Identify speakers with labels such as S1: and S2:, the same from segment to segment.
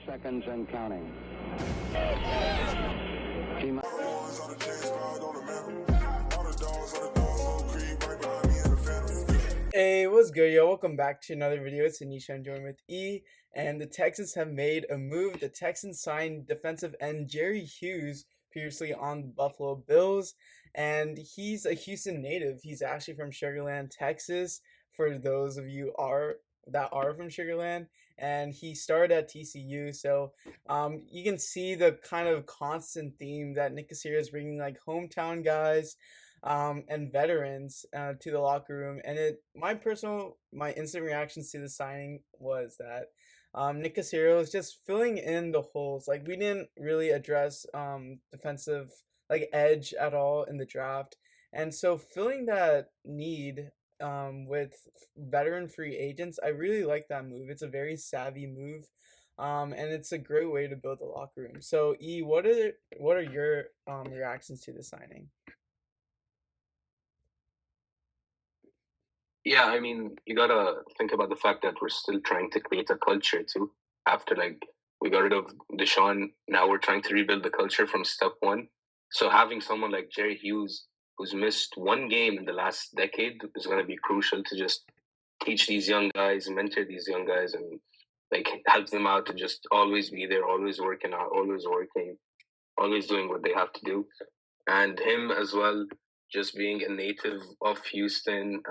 S1: 30 seconds and counting. T-
S2: Hey, what's good, yo? Welcome back to another video. It's Anish. I'm joined with E, and the Texans have made a move. The Texans signed defensive end Jerry Hughes, previously on the Buffalo Bills, and he's a Houston native. He's actually from Sugarland, Texas, for those of you that are from Sugarland, and he started at TCU. So you can see the kind of constant theme that Nick Caserio is bringing, like hometown guys and veterans to the locker room. And my instant reactions to the signing was that Nick Caserio is just filling in the holes. Like, we didn't really address defensive like edge at all in the draft, and so filling that need with veteran free agents, I really like that move. It's a very savvy move. And it's a great way to build the locker room. So, E, what are your reactions to the signing?
S3: Yeah, I mean, you gotta think about the fact that we're still trying to create a culture too. After we got rid of Deshaun, now we're trying to rebuild the culture from step one. So having someone like Jerry Hughes, who's missed one game in the last decade, is gonna be crucial to just teach these young guys, mentor these young guys, and like help them out to just always be there, always working out, always working, always doing what they have to do. And him as well, just being a native of Houston,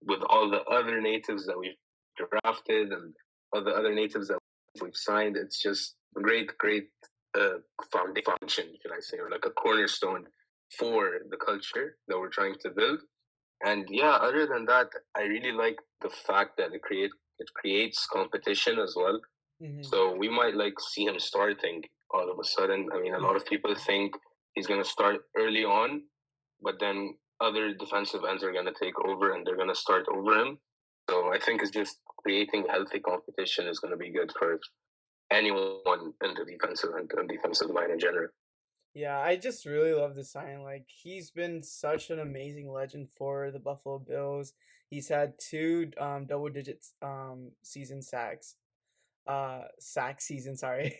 S3: with all the other natives that we've drafted and all the other natives that we've signed, it's just a great foundation, can I say, or like a cornerstone for the culture that we're trying to build. And yeah, other than that, I really like the fact that it creates competition as well.
S2: Mm-hmm.
S3: So we might like see him starting all of a sudden. I mean, a lot of people think he's gonna start early on, but then other defensive ends are gonna take over and they're gonna start over him. So I think it's just creating healthy competition is gonna be good for anyone in the defensive and defensive line in general.
S2: Yeah, I just really love the sign. Like, he's been such an amazing legend for the Buffalo Bills. He's had two double digits season sacks. Sack season, sorry.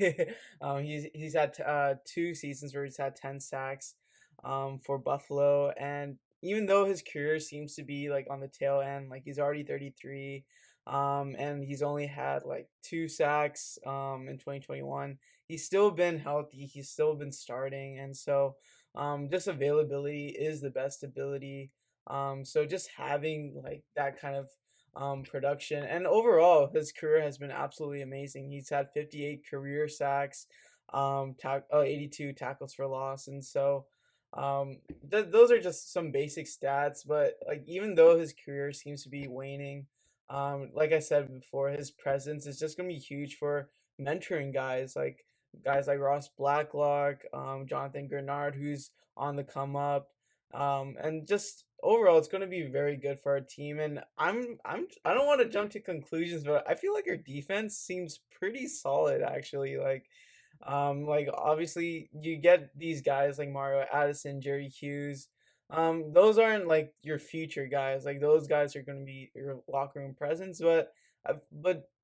S2: He's had two seasons where he's had 10 sacks for Buffalo, and even though his career seems to be like on the tail end, like he's already 33, and he's only had like two sacks in 2021, he's still been healthy, he's still been starting, and so just availability is the best ability. So just having like that kind of production, and overall his career has been absolutely amazing. He's had 58 career sacks, 82 tackles for loss, and so those are just some basic stats. But like, even though his career seems to be waning, like I said before, his presence is just gonna be huge for mentoring guys like Ross Blacklock, Jonathan Grenard, who's on the come up, and just overall, it's going to be very good for our team. And I don't want to jump to conclusions, but I feel like our defense seems pretty solid, actually. Like obviously you get these guys like Mario Addison, Jerry Hughes. Those aren't like your future guys. Like, those guys are going to be your locker room presence, but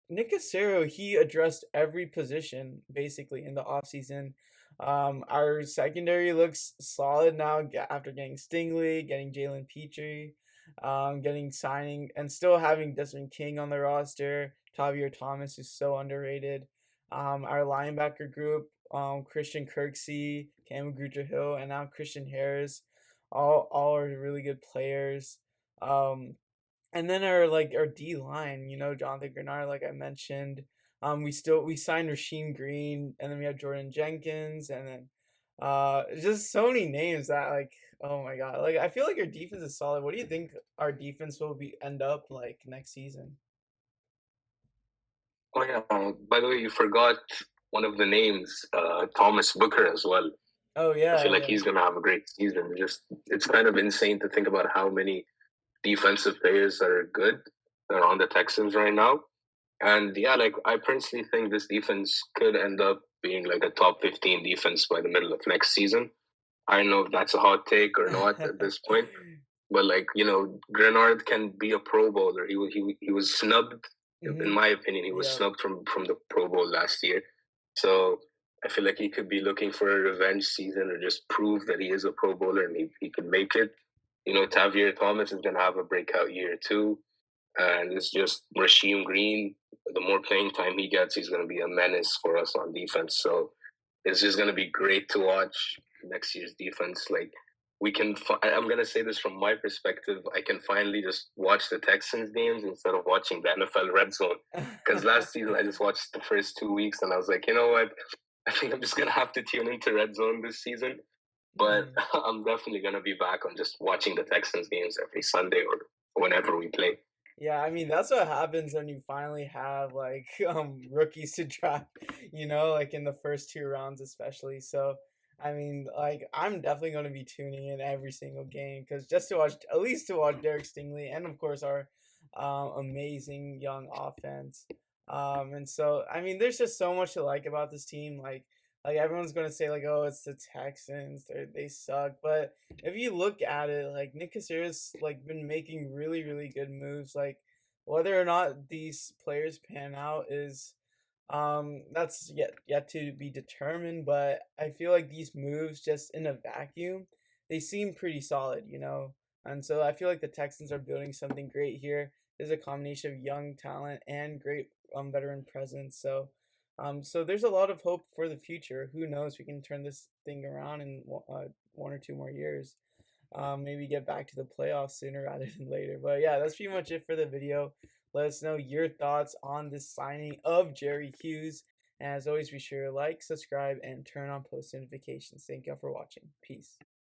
S2: Nick Caserio, he addressed every position basically in the offseason. Our secondary looks solid now after getting Stingley, getting Jalen Petrie, getting signing, and still having Desmond King on the roster. Tavier Thomas is so underrated. Our linebacker group, Christian Kirksey, Cam Grugier-Hill, and now Christian Harris, all are really good players. And then our D line, Jonathan Grenard, like I mentioned. We signed Rasheem Green, and then we have Jordan Jenkins, and then just so many names that, like, oh my god, like, I feel like our defense is solid. What do you think our defense will be end up like next season?
S3: Oh yeah. By the way, you forgot one of the names, Thomas Booker as well.
S2: Oh
S3: I feel
S2: yeah,
S3: like
S2: yeah.
S3: he's gonna have a great season. Just it's kind of insane to think about how many defensive players that are good that are on the Texans right now. And yeah, like I personally think this defense could end up being like a top 15 defense by the middle of next season. I don't know if that's a hot take or not at this point, but like, Grenard can be a Pro Bowler. He was snubbed, in
S2: Hmm.
S3: my opinion. He was
S2: Yeah.
S3: snubbed from the Pro Bowl last year. So I feel like he could be looking for a revenge season or just prove that he is a Pro Bowler and he can make it. Tavier Thomas is going to have a breakout year too. And it's just Rasheem Green. The more playing time he gets, he's going to be a menace for us on defense. So it's just going to be great to watch next year's defense. Like I'm going to say this from my perspective. I can finally just watch the Texans games instead of watching the NFL Red Zone. Because last season I just watched the first 2 weeks and I was like, you know what? I think I'm just going to have to tune into Red Zone this season. But
S2: Mhm.
S3: I'm definitely going to be back on just watching the Texans games every Sunday or whenever we play.
S2: Yeah, I mean that's what happens when you finally have like rookies to draft, like in the first two rounds especially. So I mean, like I'm definitely going to be tuning in every single game because just to watch, at least to watch Derek Stingley and of course our amazing young offense. And so I mean, there's just so much to like about this team. Like everyone's gonna say like, oh, it's the Texans, they suck, but if you look at it, like Nick Casares like been making really really good moves. Like whether or not these players pan out is that's yet to be determined. But I feel like these moves just in a vacuum, they seem pretty solid. And so I feel like the Texans are building something great here. There's a combination of young talent and great veteran presence. So there's a lot of hope for the future. Who knows? We can turn this thing around in 1 or 2 more years. Maybe get back to the playoffs sooner rather than later. But yeah, that's pretty much it for the video. Let us know your thoughts on this signing of Jerry Hughes. And as always, be sure to like, subscribe, and turn on post notifications. Thank y'all for watching. Peace.